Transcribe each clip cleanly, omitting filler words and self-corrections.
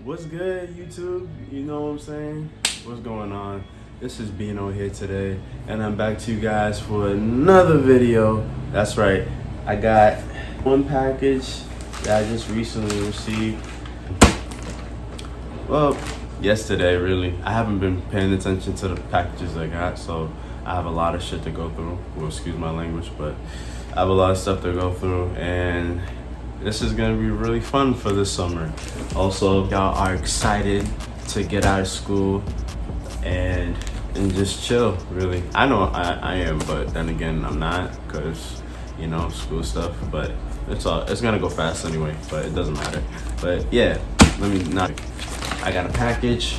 What's good, YouTube? You know what I'm saying? What's going on? This is Bino here today, and I'm back to you guys for another video. That's right, I got one package that I just recently received. Well, yesterday really. I haven't been paying attention to the packages I got, so I have a lot of shit to go through. Well, excuse my language, but I have a lot of stuff to go through, and this is gonna be really fun for this summer. Also, y'all are excited to get out of school and just chill, really. I know I am, but then again, I'm not, because, you know, school stuff, but it's gonna go fast anyway, but it doesn't matter. But yeah, I got a package,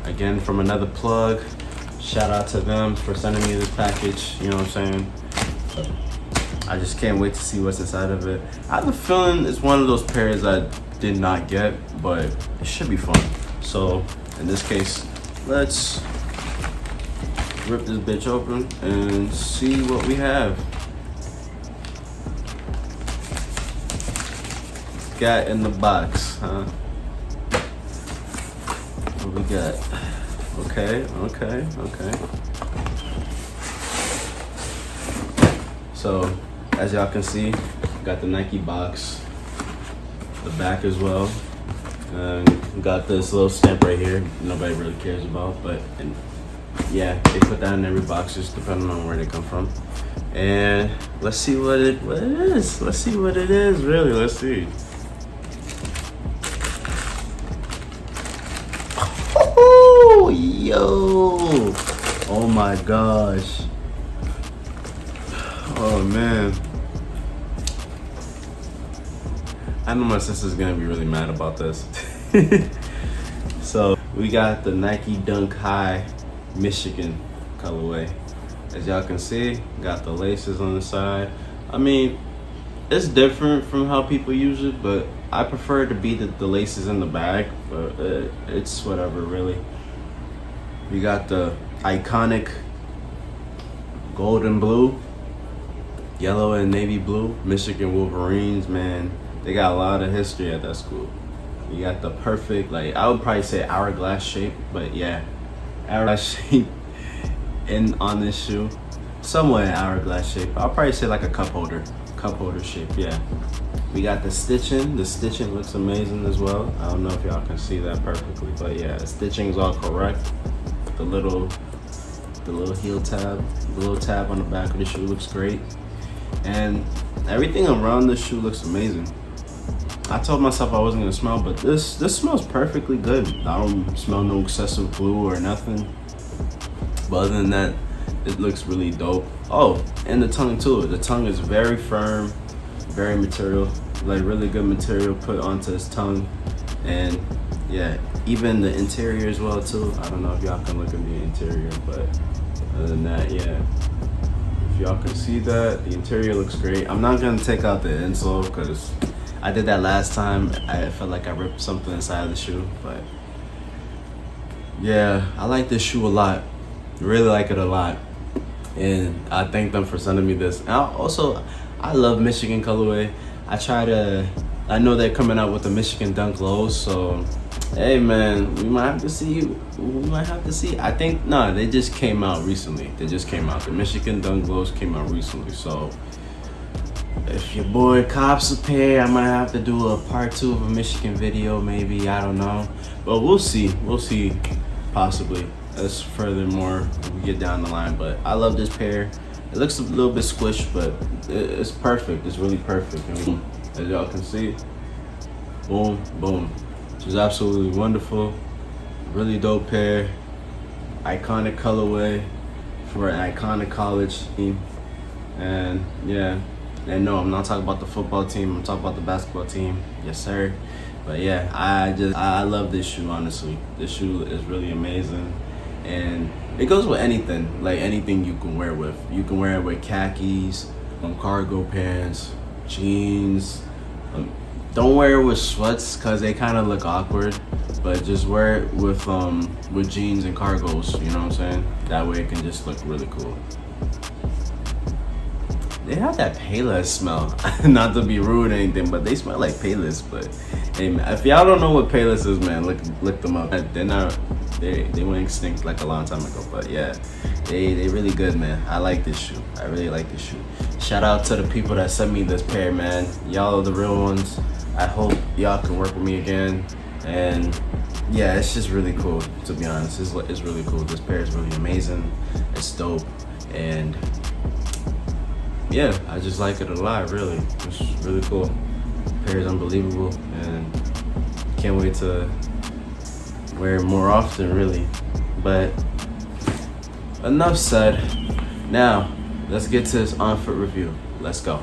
again, from another plug. Shout out to them for sending me this package, you know what I'm saying? I just can't wait to see what's inside of it. I have a feeling it's one of those pairs I did not get, but it should be fun. So in this case, let's rip this bitch open and see what we have. Got in the box, huh? What we got? Okay. So, as y'all can see, got the Nike box, the back as well, and got this little stamp right here. Nobody really cares about, but and yeah, they put that in every box just depending on where they come from. And let's see what it is. Let's see what it is. Really, let's see. Oh, yo! Oh my gosh! Oh man, I know my sister's gonna be really mad about this. So we got the Nike Dunk High Michigan colorway. As y'all can see, got the laces on the side. I mean, it's different from how people use it, but I prefer to be the laces in the back, but it's whatever really. We got the iconic gold and blue, yellow and navy blue Michigan Wolverines. Man, they got a lot of history at that school. You got the perfect, like, I would probably say hourglass shape, but yeah, hourglass shape on this shoe, somewhat hourglass shape. I'll probably say like a cup holder shape. Yeah, we got the stitching looks amazing as well. I don't know if y'all can see that perfectly, but yeah, the stitching is all correct. The little heel tab, the little tab on the back of the shoe looks great, and everything around the shoe looks amazing. I told myself I wasn't gonna smell, but this smells perfectly good. I don't smell no excessive glue or nothing, but other than that, it looks really dope. Oh, and the tongue too. The tongue is very firm, very material, like really good material put onto his tongue. And yeah, even the interior as well too. I don't know if y'all can look at the interior, but other than that, yeah, if y'all can see that, the interior looks great. I'm not gonna take out the insole because I did that last time. I felt like I ripped something inside of the shoe, but yeah, I like this shoe a lot. Really like it a lot, and I thank them for sending me this. And I love Michigan colorway. I know they're coming out with the Michigan Dunk lows, so hey man, we might have to see. I think, no, they just came out recently. The Michigan Dunk lows came out recently, so if your boy cops a pair, I might have to do a part 2 of a Michigan video, maybe, I don't know, but we'll see, possibly, as furthermore when we get down the line. But I love this pair. It looks a little bit squished, but it's perfect. It's really perfect. And as y'all can see, boom, boom. This is absolutely wonderful. Really dope pair. Iconic colorway for an iconic college team. And yeah, and no, I'm not talking about the football team. I'm talking about the basketball team. Yes, sir. But yeah, I love this shoe, honestly. This shoe is really amazing. And it goes with anything, like anything you can wear with. You can wear it with khakis, cargo pants, jeans. Don't wear it with sweats because they kind of look awkward, but just wear it with jeans and cargos, you know what I'm saying? That way it can just look really cool. they have that Payless smell. Not to be rude or anything, but they smell like Payless. But hey, man, if y'all don't know what Payless is, man, look them up. They're not, they went extinct like a long time ago. But yeah, they really good, man. I like this shoe. I really like this shoe. Shout out to the people that sent me this pair, man. Y'all are the real ones. I hope y'all can work with me again. And yeah, it's just really cool, to be honest. It's really cool. This pair is really amazing. It's dope. And yeah, I just like it a lot, really. It's really cool. The pair is unbelievable, and can't wait to wear it more often, really. But enough said. Now, let's get to this OnFoot review. Let's go.